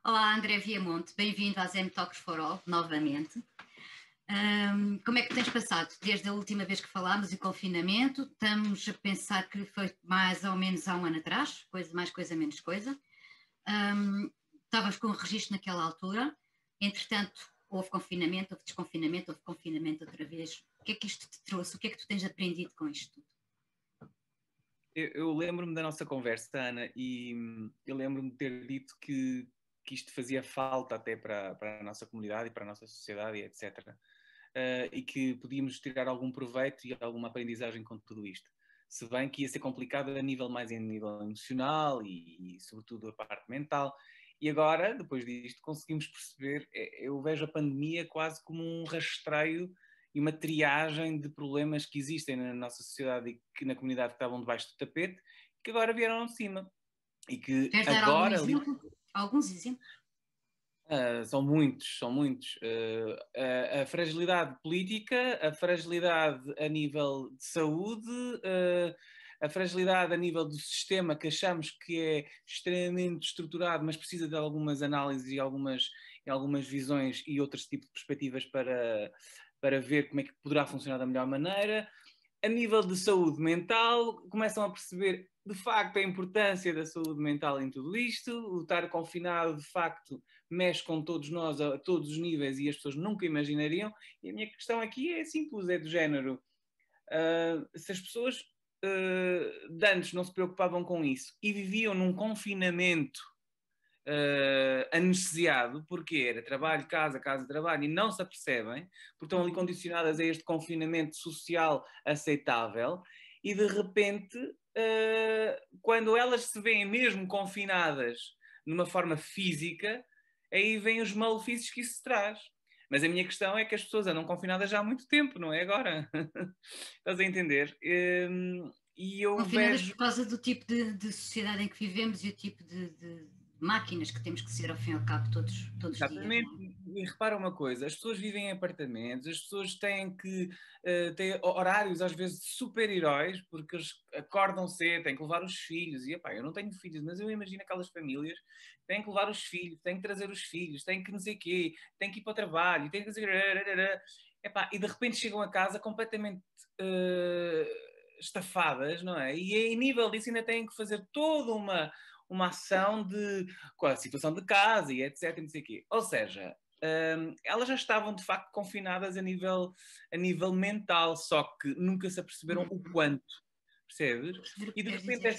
Olá, André Viamonte, bem-vindo à Zen Talks for All, novamente. Como é que tens passado? Desde a última vez que falámos, o confinamento, estamos a pensar que foi mais ou menos há um ano atrás, coisa mais coisa, menos coisa. Estavas com o registro naquela altura, entretanto, houve confinamento, houve desconfinamento, houve confinamento outra vez. O que é que isto te trouxe? O que é que tu tens aprendido com isto tudo? Eu lembro-me da nossa conversa, Ana, e eu lembro-me de ter dito que isto fazia falta até para a nossa comunidade e para a nossa sociedade, e etc. E que podíamos tirar algum proveito e alguma aprendizagem com tudo isto. Se bem que ia ser complicado a nível emocional e sobretudo, a parte mental. E agora, depois disto, conseguimos perceber, eu vejo a pandemia quase como um rastreio e uma triagem de problemas que existem na nossa sociedade e que na comunidade que estavam debaixo do tapete, que agora vieram de cima. E que Queres dar algum agora, exemplo? Alguns exemplos? são muitos, são muitos. A fragilidade política, a fragilidade a nível de saúde, a fragilidade a nível do sistema que achamos que é extremamente estruturado, mas precisa de algumas análises e algumas visões e outros tipos de perspectivas para ver como é que poderá funcionar da melhor maneira. A nível de saúde mental, começam a perceber de facto a importância da saúde mental em tudo isto. O estar confinado, de facto, mexe com todos nós a todos os níveis e as pessoas nunca imaginariam. E a minha questão aqui é simples, é do género. Se as pessoas de antes não se preocupavam com isso e viviam num confinamento anestesiado, porque era trabalho, casa, casa, trabalho, e não se apercebem, porque estão ali condicionadas a este confinamento social aceitável, e de repente, quando elas se veem mesmo confinadas numa forma física, aí vêm os malefícios que isso traz. Mas a minha questão é que as pessoas andam confinadas já há muito tempo, não é agora? Estás a entender? E eu Confinadas vejo. por causa do tipo de sociedade em que vivemos e o tipo de máquinas que temos que ser, ao fim e ao cabo, todos os dias, Exatamente, não é? e repara uma coisa, as pessoas vivem em apartamentos, as pessoas têm que ter horários às vezes de super-heróis, porque eles acordam cedo, têm que levar os filhos, e epá, eu não tenho filhos, mas eu imagino aquelas famílias, têm que levar os filhos, têm que trazer os filhos, têm que não sei quê, têm que ir para o trabalho, têm que dizer... Epá, e de repente chegam a casa completamente estafadas, não é? E em nível disso ainda têm que fazer toda uma ação de com a situação de casa e etc. E não sei o quê. Ou seja, elas já estavam de facto confinadas a nível mental, só que nunca se aperceberam o quanto, percebes? Perceber o E que de queres repente dizer,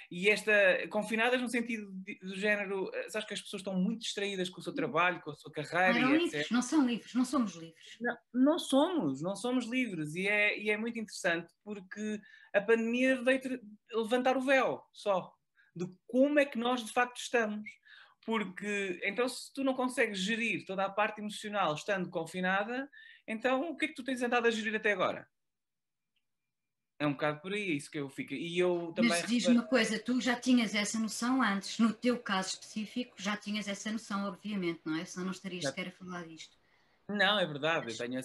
sim, sim. confinadas no sentido do género, sabes que as pessoas estão muito distraídas com o seu trabalho, com a sua Não carreira e eram etc. livres, não são livres, não somos livres. Não somos livres e é muito interessante porque a pandemia veio levantar o véu só de como é que nós de facto estamos. Porque então se tu não consegues gerir toda a parte emocional estando confinada, então o que é que tu tens andado a gerir até agora? É um bocado por aí, é isso que eu fico. E eu também Mas diz-me reparei. uma coisa, tu já tinhas essa noção antes, no teu caso específico, já tinhas essa noção, obviamente, não é? Senão não estarias sequer a falar disto. Não, é verdade, eu Mas, tenho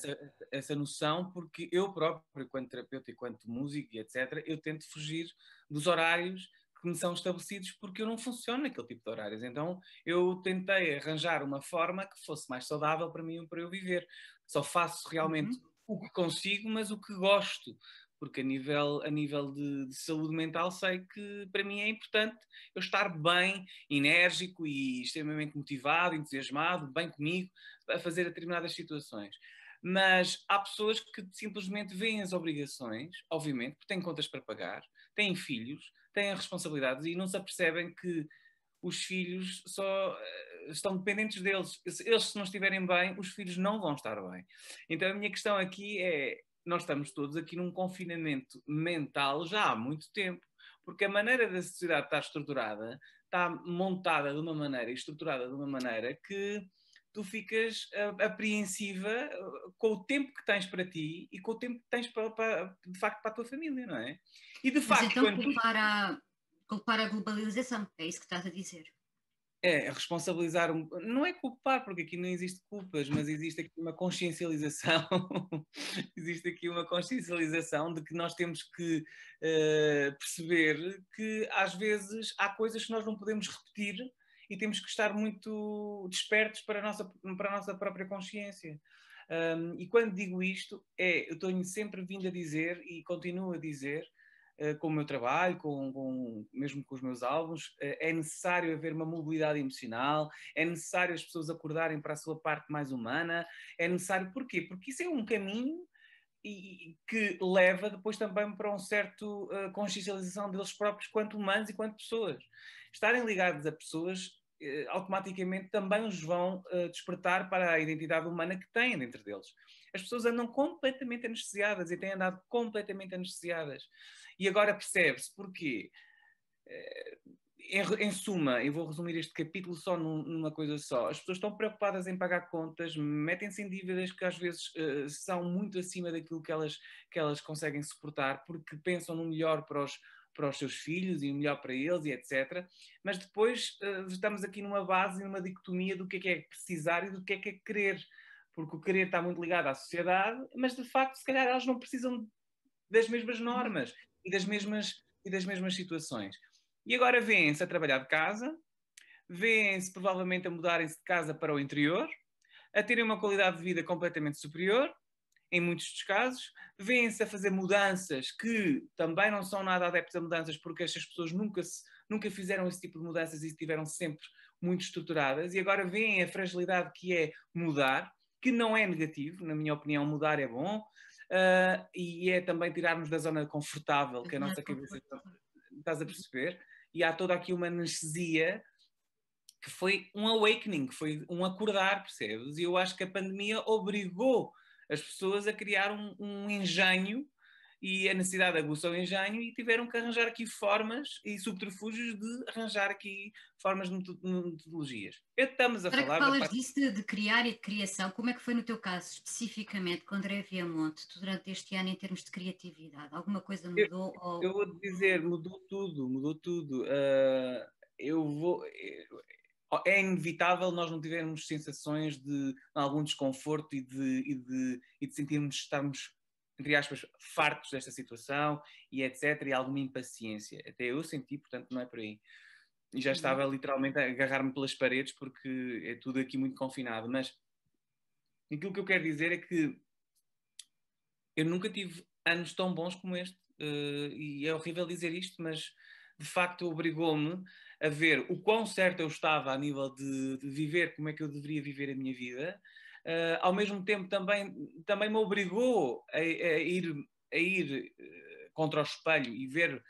essa noção porque eu próprio, enquanto terapeuta, enquanto músico e etc., eu tento fugir dos horários que me são estabelecidos porque eu não funciono naquele tipo de horários. Então eu tentei arranjar uma forma que fosse mais saudável para mim, para eu viver. Só faço realmente uhum. o que consigo, mas o que gosto. Porque a nível de saúde mental sei que para mim é importante eu estar bem, enérgico e extremamente motivado, entusiasmado, bem comigo, a fazer determinadas situações. Mas há pessoas que simplesmente veem as obrigações, obviamente, porque têm contas para pagar, têm filhos, têm responsabilidades e não se apercebem que os filhos só estão dependentes deles. Eles, se não estiverem bem, os filhos não vão estar bem. Então a minha questão aqui é: nós estamos todos aqui num confinamento mental já há muito tempo, porque a maneira da sociedade estar estruturada está montada de uma maneira e estruturada de uma maneira que tu ficas apreensiva com o tempo que tens para ti e com o tempo que tens de facto para a tua família, não é? E de Mas facto, então quando tu culpar a globalização, é isso que estás a dizer. responsabilizar, não é culpar, porque aqui não existe culpas, mas existe aqui uma consciencialização, existe aqui uma consciencialização de que nós temos que perceber que às vezes há coisas que nós não podemos repetir e temos que estar muito despertos para a nossa própria consciência. E quando digo isto, eu tenho sempre vindo a dizer e continuo a dizer, com o meu trabalho, mesmo com os meus álbuns, é necessário haver uma mobilidade emocional, é necessário as pessoas acordarem para a sua parte mais humana, é necessário, porquê? Porque isso é um caminho que leva depois também para um certo consciencialização deles próprios quanto humanos e quanto pessoas. Estarem ligados a pessoas automaticamente também os vão despertar para a identidade humana que têm dentro deles. As pessoas andam completamente anestesiadas e têm andado completamente anestesiadas. E agora percebe-se porquê. Em suma, eu vou resumir este capítulo só numa coisa só. As pessoas estão preocupadas em pagar contas, metem-se em dívidas que às vezes são muito acima daquilo que elas conseguem suportar, porque pensam no melhor para os seus filhos e o melhor para eles e etc. Mas depois estamos aqui numa base, numa dicotomia do que é precisar e do que é querer. Porque o querer está muito ligado à sociedade, mas de facto, se calhar, elas não precisam das mesmas normas e das mesmas situações. E agora vêm-se a trabalhar de casa, vêm-se provavelmente a mudarem-se de casa para o interior, a terem uma qualidade de vida completamente superior, em muitos dos casos, vêm-se a fazer mudanças que também não são nada adeptos a mudanças, porque estas pessoas nunca fizeram esse tipo de mudanças e estiveram sempre muito estruturadas, e agora veem a fragilidade que é mudar, que não é negativo, na minha opinião, mudar é bom, e é também tirarmos da zona confortável que a nossa cabeça estás a perceber, e há toda aqui uma anestesia que foi um awakening, que foi um acordar, percebes? E eu acho que a pandemia obrigou as pessoas a criar um engenho, e a necessidade aguçou o engenho e tiveram que arranjar aqui formas e subterfúgios de arranjar aqui formas de metodologias. Estamos a Para que falar da falas parte... disso de criar e de criação, como é que foi no teu caso, especificamente, com André Viamonte, durante este ano, em termos de criatividade? Alguma coisa Eu, mudou? eu vou dizer, mudou tudo, mudou tudo. Eu vou... É inevitável nós não tivermos sensações de algum desconforto e de sentirmos estarmos, entre aspas, fartos desta situação e etc. E alguma impaciência. Até eu senti, portanto, não é por aí. E já estava literalmente a agarrar-me pelas paredes porque é tudo aqui muito confinado. Mas aquilo que eu quero dizer é que eu nunca tive anos tão bons como este. E é horrível dizer isto, mas de facto obrigou-me a ver o quão certo eu estava a nível de viver, como é que eu deveria viver a minha vida. Ao mesmo tempo também me obrigou a ir contra o espelho e ver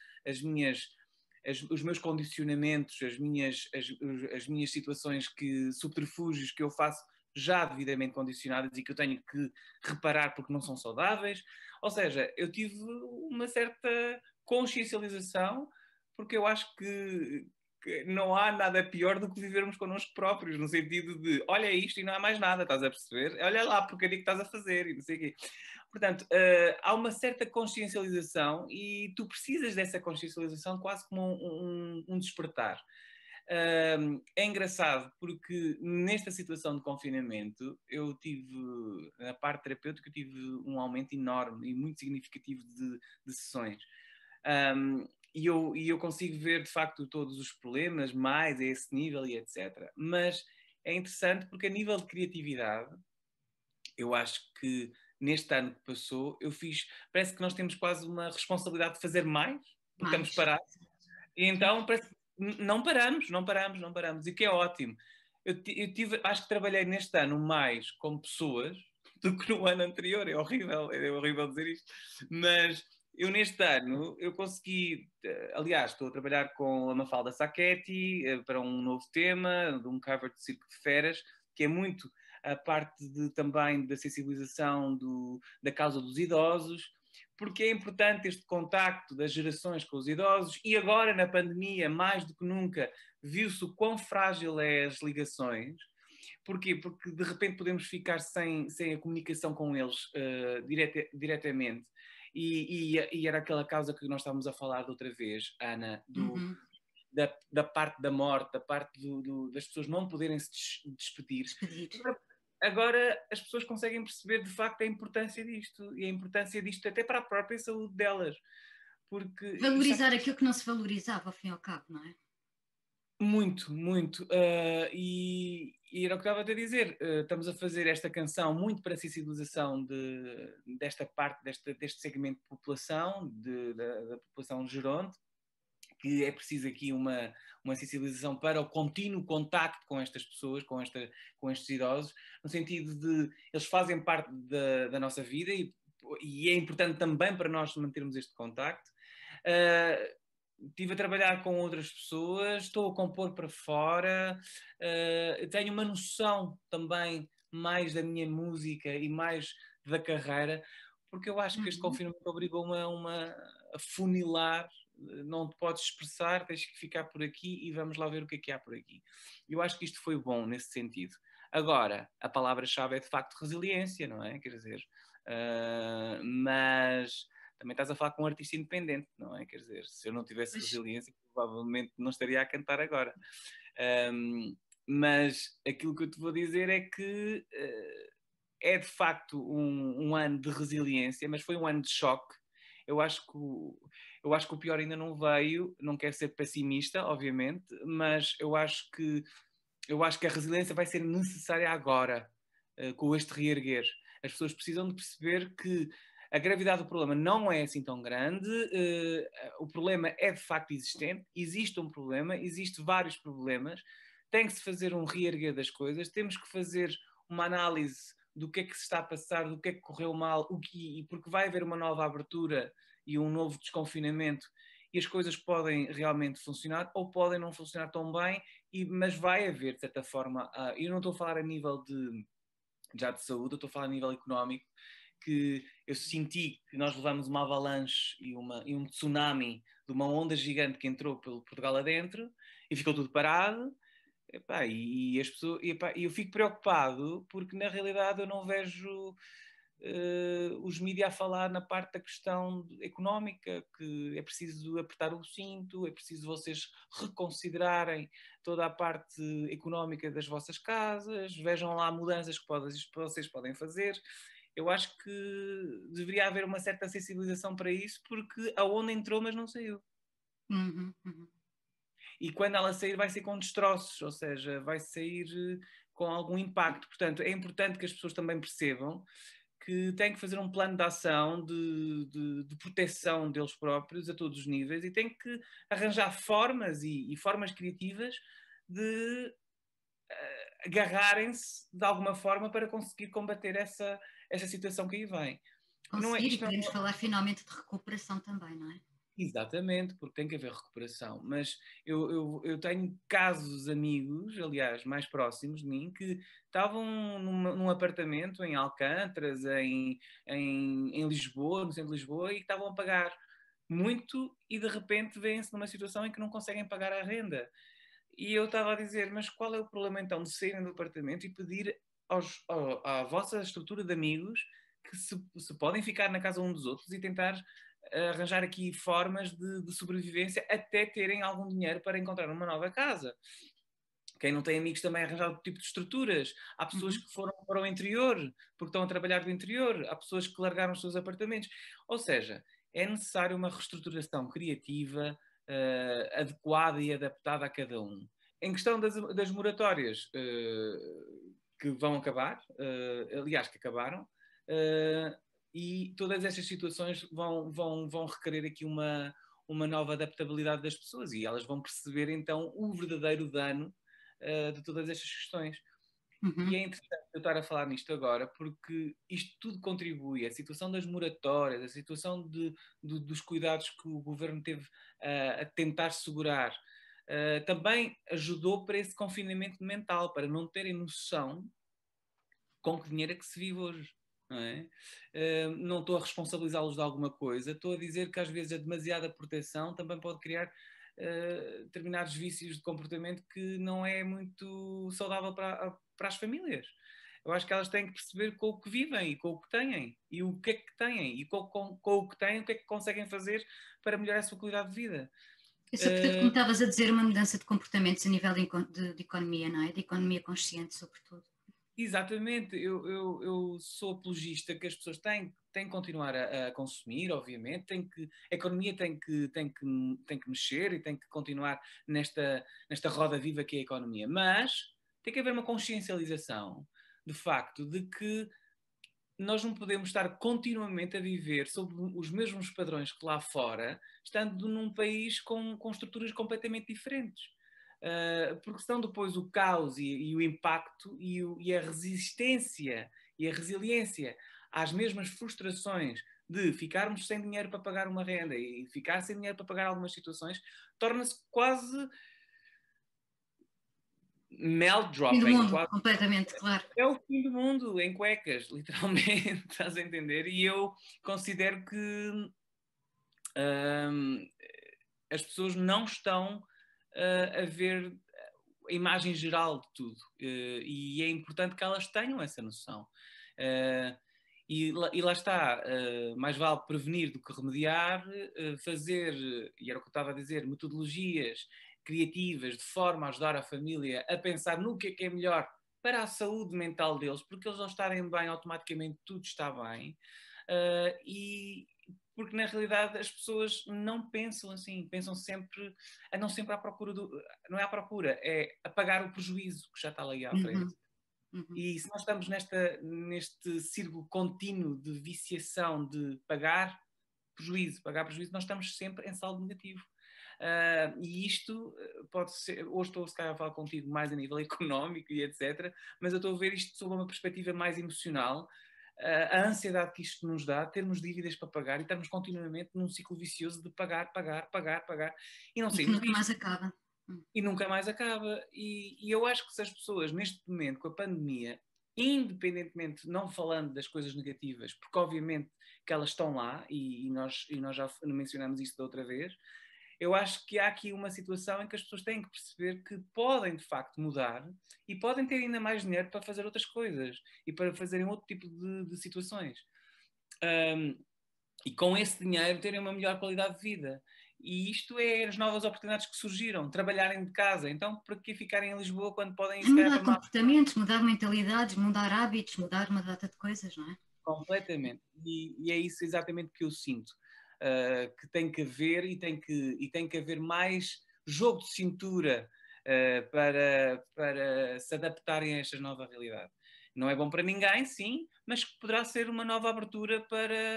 os meus condicionamentos, as minhas situações, subterfúgios que eu faço já devidamente condicionadas e que eu tenho que reparar porque não são saudáveis. Ou seja, eu tive uma certa consciencialização, porque eu acho que não há nada pior do que vivermos connosco próprios, no sentido de, olha isto e não há mais nada, estás a perceber? Olha lá porque é que estás a fazer e não sei o quê. Portanto, há uma certa consciencialização e tu precisas dessa consciencialização quase como um despertar. É engraçado porque nesta situação de confinamento eu tive, na parte terapêutica, eu tive um aumento enorme e muito significativo de sessões. E eu consigo ver de facto todos os problemas mais a esse nível e etc. Mas é interessante porque a nível de criatividade, eu acho que neste ano que passou, parece que nós temos quase uma responsabilidade de fazer mais, porque estamos parados. E então parece que não paramos, e que é ótimo. Acho que trabalhei neste ano mais com pessoas do que no ano anterior. É horrível dizer isto, mas eu neste ano eu consegui, aliás, estou a trabalhar com a Mafalda Sacchetti para um novo tema, de um cover de Circo de Feras, que é muito a parte também da sensibilização da causa dos idosos, porque é importante este contacto das gerações com os idosos, e agora na pandemia, mais do que nunca, viu-se o quão frágil é as ligações. Porquê? Porque de repente podemos ficar sem a comunicação com eles diretamente. E era aquela causa que nós estávamos a falar de outra vez, Ana, da parte da morte, da parte das pessoas não poderem se despedir. Agora as pessoas conseguem perceber de facto a importância disto, e a importância disto até para a própria saúde delas. Porque valorizar aquilo que não se valorizava, ao fim e ao cabo, não é? Muito, muito. E era o que estava a dizer. Estamos a fazer esta canção muito para a sensibilização desta parte, deste segmento de população, da população geronte, que é preciso aqui uma sensibilização para o contínuo contacto com estas pessoas, com estes idosos, no sentido de eles fazem parte da nossa vida e é importante também para nós mantermos este contacto. Estive a trabalhar com outras pessoas, estou a compor para fora, tenho uma noção também mais da minha música e mais da carreira, porque eu acho que este confinamento obrigou-me a funilar. Não te podes expressar, tens que ficar por aqui e vamos lá ver o que há por aqui. Eu acho que isto foi bom nesse sentido. Agora, a palavra-chave é de facto resiliência, não é? Quer dizer, mas também estás a falar com um artista independente, não é? Quer dizer, se eu não tivesse resiliência, provavelmente não estaria a cantar agora. Mas aquilo que eu te vou dizer é que é de facto um ano de resiliência, mas foi um ano de choque. Eu acho que o pior ainda não veio, não quero ser pessimista, obviamente, mas eu acho que a resiliência vai ser necessária agora, com este reerguer. As pessoas precisam de perceber que a gravidade do problema não é assim tão grande, o problema é de facto existente, existe um problema, existem vários problemas, tem que se fazer um reerguer das coisas, temos que fazer uma análise do que é que se está a passar, do que é que correu mal, porque vai haver uma nova abertura e um novo desconfinamento e as coisas podem realmente funcionar ou podem não funcionar tão bem, mas vai haver, de certa forma, eu não estou a falar a nível já de saúde, eu estou a falar a nível económico, que eu senti que nós levamos uma avalanche e um tsunami de uma onda gigante que entrou pelo Portugal adentro e ficou tudo parado. Epá, e as pessoas, eu fico preocupado porque na realidade eu não vejo os mídias a falar na parte da questão económica, que é preciso apertar o cinto, é preciso vocês reconsiderarem toda a parte económica das vossas casas, vejam lá mudanças que vocês podem fazer. Eu acho que deveria haver uma certa sensibilização para isso, porque a onda entrou, mas não saiu. E quando ela sair, vai ser com destroços, ou seja, vai sair com algum impacto. Portanto, é importante que as pessoas também percebam que têm que fazer um plano de ação de proteção deles próprios a todos os níveis e têm que arranjar formas e formas criativas de agarrarem-se de alguma forma para conseguir combater essa situação que aí vem. Conseguir, e podemos falar finalmente de recuperação também, não é? Exatamente, porque tem que haver recuperação. Mas eu tenho casos, amigos, aliás, mais próximos de mim, que estavam num apartamento em Alcântara, em Lisboa, no centro de Lisboa, e que estavam a pagar muito e de repente vêm-se numa situação em que não conseguem pagar a renda. E eu estava a dizer, mas qual é o problema então de saírem do apartamento e pedir à vossa estrutura de amigos que se podem ficar na casa um dos outros e tentar arranjar aqui formas de sobrevivência até terem algum dinheiro para encontrar uma nova casa. Quem não tem amigos também arranjar outro tipo de estruturas. Há pessoas que foram para o interior porque estão a trabalhar do interior. Há pessoas que largaram os seus apartamentos. Ou seja, é necessário uma reestruturação criativa, adequada e adaptada a cada um. Em questão das moratórias que vão acabar, aliás, que acabaram, e todas estas situações vão requerer aqui uma nova adaptabilidade das pessoas e elas vão perceber então o verdadeiro dano de todas estas questões. E é interessante eu estar a falar nisto agora porque isto tudo contribui, a situação das moratórias, a situação dos cuidados que o governo teve a tentar segurar, também ajudou para esse confinamento mental, para não terem noção com que dinheiro é que se vive hoje. Não é? Não estou a responsabilizá-los de alguma coisa, estou a dizer que às vezes a demasiada proteção também pode criar determinados vícios de comportamento que não é muito saudável para as famílias. Eu acho que elas têm que perceber com o que vivem e com o que têm, e o que é que têm, e com o que têm, o que é que conseguem fazer para melhorar a sua qualidade de vida. Portanto, como estavas a dizer, uma mudança de comportamentos a nível de economia, não é? De economia consciente, sobretudo. Exatamente, eu sou apologista que as pessoas têm que continuar a consumir, obviamente, a economia tem que mexer e tem que continuar nesta roda viva que é a economia, mas tem que haver uma consciencialização, de facto, de que nós não podemos estar continuamente a viver sob os mesmos padrões que lá fora, estando num país com estruturas completamente diferentes. Porque senão depois o caos e o impacto e a resistência e a resiliência às mesmas frustrações de ficarmos sem dinheiro para pagar uma renda e ficar sem dinheiro para pagar algumas situações, torna-se quase melt Fim do dropping, mundo, quase completamente, claro. é o fim do mundo em cuecas, literalmente, estás a entender? E eu considero que hum, as pessoas não estão a ver a imagem geral de tudo. E é importante que elas tenham essa noção. E lá está, mais vale prevenir do que remediar, fazer, e era o que eu estava a dizer, metodologias criativas de forma a ajudar a família a pensar no que é melhor para a saúde mental deles, porque eles ao estarem bem, automaticamente tudo está bem. E porque na realidade as pessoas não pensam assim, pensam sempre, andam sempre à procura não é à procura, é a pagar o prejuízo que já está ali à frente. Uhum. E se nós estamos neste círculo contínuo de viciação de pagar prejuízo, nós estamos sempre em saldo negativo. E isto pode ser, hoje estou se calhar a falar contigo mais a nível económico e etc, mas eu estou a ver isto sob uma perspectiva mais emocional, a ansiedade que isto nos dá, termos dívidas para pagar e estarmos continuamente num ciclo vicioso de pagar, e não E que saímos nunca disto. mais acaba. E nunca mais acaba. E eu acho que se as pessoas, neste momento, com a pandemia, independentemente, não falando das coisas negativas, porque obviamente que elas estão lá, e nós já mencionamos isso da outra vez, eu acho que há aqui uma situação em que as pessoas têm que perceber que podem, de facto, mudar e podem ter ainda mais dinheiro para fazer outras coisas e para fazerem outro tipo de situações. E com esse dinheiro terem uma melhor qualidade de vida. E isto é as novas oportunidades que surgiram, trabalharem de casa. Então, para que ficarem em Lisboa quando podem ir, É se calhar, mudar para Madrid? comportamentos, mudar mentalidades, mudar hábitos, mudar uma data de coisas, não é? Completamente. E é isso exatamente que eu sinto. Que tem que haver e tem que haver mais jogo de cintura para se adaptarem a esta nova realidade. Não é bom para ninguém, sim, mas poderá ser uma nova abertura Um outro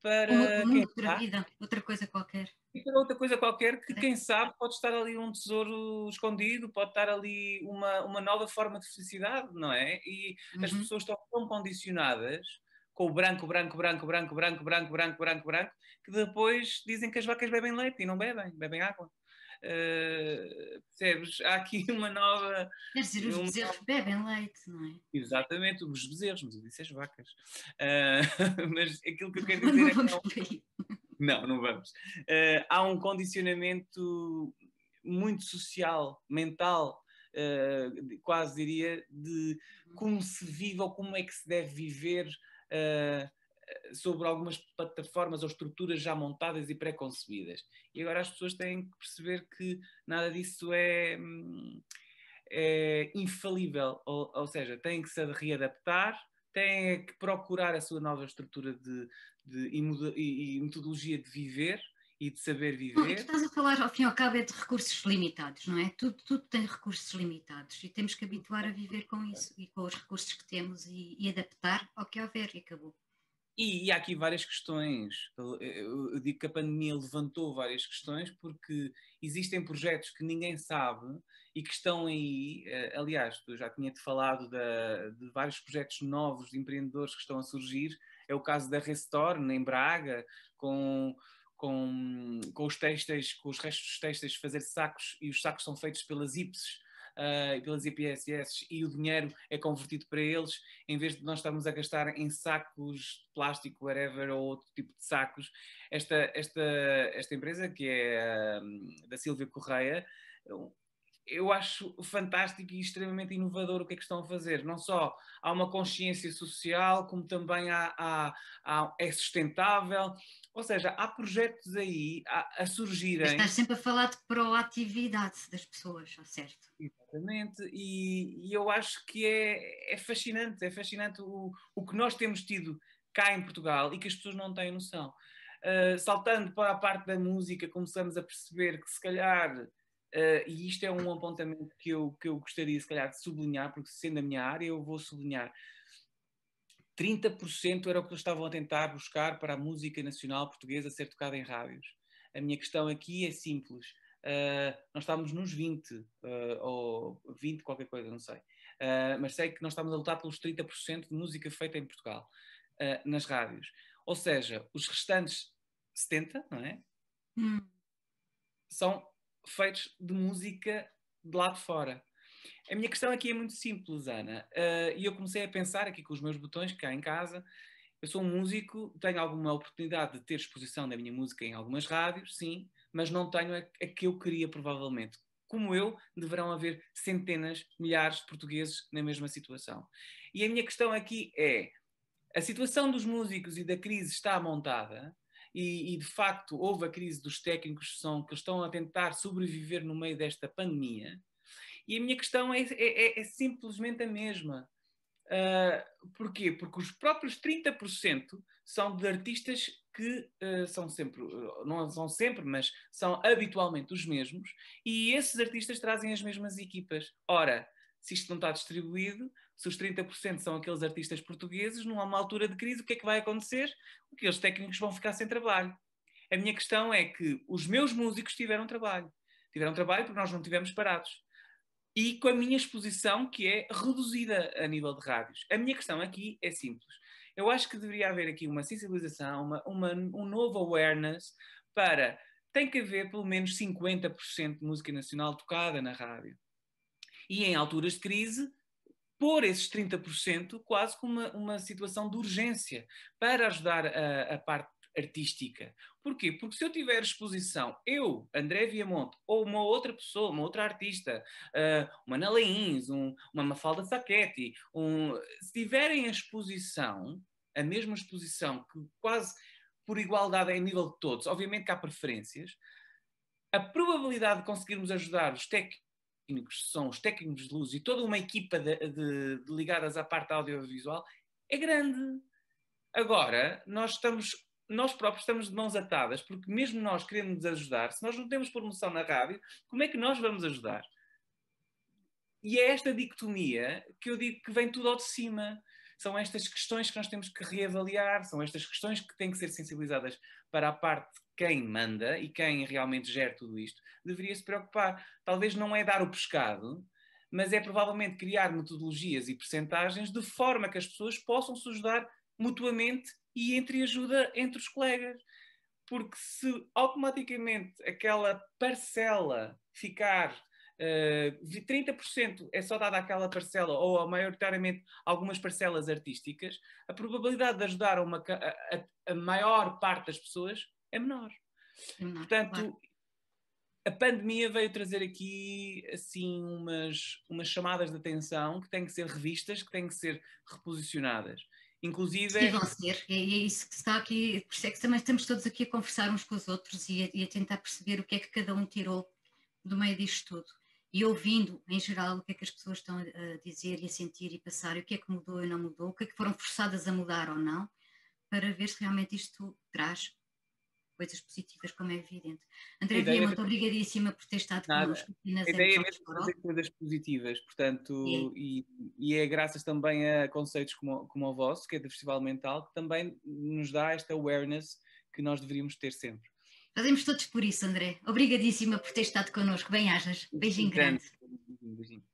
para mundo, quem outra vida, outra coisa qualquer. e para outra coisa qualquer que, quem sabe, pode estar ali um tesouro escondido, pode estar ali uma nova forma de felicidade, não é? E as Uhum. pessoas estão tão condicionadas com o branco, branco, branco, branco, branco, branco, branco, branco, branco, que depois dizem que as vacas bebem leite e não bebem, bebem água. Percebes? Há aqui uma nova. Quer dizer, os bezerros bebem leite, não é? Exatamente, os bezerros, mas eu disse as vacas. Mas aquilo que eu quero dizer Não é que vamos por aí. não vamos. Há um condicionamento muito social, mental, quase diria, de como se vive ou como é que se deve viver sobre algumas plataformas ou estruturas já montadas e pré-concebidas. E agora as pessoas têm que perceber que nada disso é infalível, ou seja, têm que se readaptar, têm que procurar a sua nova estrutura e metodologia de viver e de saber Não, e tu viver. estás a falar, ao fim e ao cabo, é de recursos limitados, não é? Tudo tem recursos limitados e temos que habituar a viver com isso e com os recursos que temos e adaptar ao que houver e acabou. E há aqui várias questões. Eu digo que a pandemia levantou várias questões porque existem projetos que ninguém sabe e que estão aí. Aliás, eu já tinha-te falado de vários projetos novos de empreendedores que estão a surgir. É o caso da Restore, em Braga, com os têxteis, com os restos dos têxteis, fazer sacos, e os sacos são feitos pelas IPSs. Pelas IPSS, e o dinheiro é convertido para eles, em vez de nós estarmos a gastar em sacos de plástico, whatever, ou outro tipo de sacos. Esta empresa, que é da Silvia Correia, eu acho fantástico e extremamente inovador o que é que estão a fazer. Não só há uma consciência social, como também é sustentável. Ou seja, há projetos aí a Mas surgirem. estás sempre a falar de proatividade das pessoas, certo? Exatamente, e eu acho que é fascinante o que nós temos tido cá em Portugal e que as pessoas não têm noção. Saltando para a parte da música, começamos a perceber que se calhar, e isto é um apontamento que eu gostaria se calhar de sublinhar, porque sendo a minha área eu vou sublinhar, 30% era o que eles estavam a tentar buscar para a música nacional portuguesa ser tocada em rádios. A minha questão aqui é simples. Nós estamos nos 20, ou 20 qualquer coisa, não sei. Mas sei que nós estamos a lutar pelos 30% de música feita em Portugal, nas rádios. Ou seja, os restantes 70, não é? São feitos de música de lá de fora. A minha questão aqui é muito simples, Ana. E eu comecei a pensar aqui com os meus botões cá em casa. Eu sou um músico, tenho alguma oportunidade de ter exposição da minha música em algumas rádios, sim, mas não tenho a que eu queria, provavelmente. Como eu, deverão haver centenas, milhares de portugueses na mesma situação. E a minha questão aqui é: a situação dos músicos e da crise está montada, e de facto houve a crise dos técnicos que estão a tentar sobreviver no meio desta pandemia, e a minha questão é simplesmente a mesma. Porquê? Porque os próprios 30% são de artistas que são sempre, não são sempre, mas são habitualmente os mesmos, e esses artistas trazem as mesmas equipas. Ora, se isto não está distribuído, se os 30% são aqueles artistas portugueses, numa altura de crise, o que é que vai acontecer? Aqueles técnicos vão ficar sem trabalho. A minha questão é que os meus músicos tiveram trabalho. Tiveram trabalho porque nós não estivemos parados. E com a minha exposição, que é reduzida a nível de rádios. A minha questão aqui é simples. Eu acho que deveria haver aqui uma sensibilização, um novo awareness para... Tem que haver pelo menos 50% de música nacional tocada na rádio. E em alturas de crise, pôr esses 30% quase como uma situação de urgência para ajudar a parte artística. Porquê? Porque se eu tiver exposição, eu, André Viamonte, ou uma outra pessoa, uma outra artista, uma Ana Leins, uma Mafalda Sacchetti, se tiverem a mesma exposição, que quase por igualdade é em nível de todos, obviamente que há preferências, a probabilidade de conseguirmos ajudar os técnicos, são os técnicos de luz e toda uma equipa de ligadas à parte audiovisual, é grande. Agora, nós próprios estamos de mãos atadas, porque mesmo nós queremos ajudar, se nós não temos promoção na rádio, como é que nós vamos ajudar? E é esta dicotomia que eu digo que vem tudo ao de cima. São estas questões que nós temos que reavaliar, são estas questões que têm que ser sensibilizadas para a parte de quem manda e quem realmente gera tudo isto. Deveria se preocupar. Talvez não é dar o pescado, mas é provavelmente criar metodologias e percentagens de forma que as pessoas possam se ajudar mutuamente e entre ajuda entre os colegas. Porque se automaticamente aquela parcela ficar 30% é só dada àquela parcela, ou maioritariamente algumas parcelas artísticas, a probabilidade de ajudar a maior parte das pessoas é menor. Portanto, claro, a pandemia veio trazer aqui assim umas chamadas de atenção que têm que ser revistas, que têm que ser reposicionadas. Inclusive... Sim, vão ser. É isso que está aqui, por isso é que também estamos todos aqui a conversar uns com os outros e a tentar perceber o que é que cada um tirou do meio disto tudo. E ouvindo, em geral, o que é que as pessoas estão a dizer e a sentir e passar, e o que é que mudou e não mudou, o que é que foram forçadas a mudar ou não, para ver se realmente isto traz coisas positivas, como é evidente. André Viamonte, obrigadíssima por ter estado connosco aqui nas A ideia é mesmo fazer coisas positivas, portanto, e é graças também a conceitos como o vosso, que é do Festival Mental, que também nos dá esta awareness que nós deveríamos ter sempre. Fazemos todos por isso, André. Obrigadíssima por ter estado connosco. Bem-ajas. Beijinho grande. Beijinho.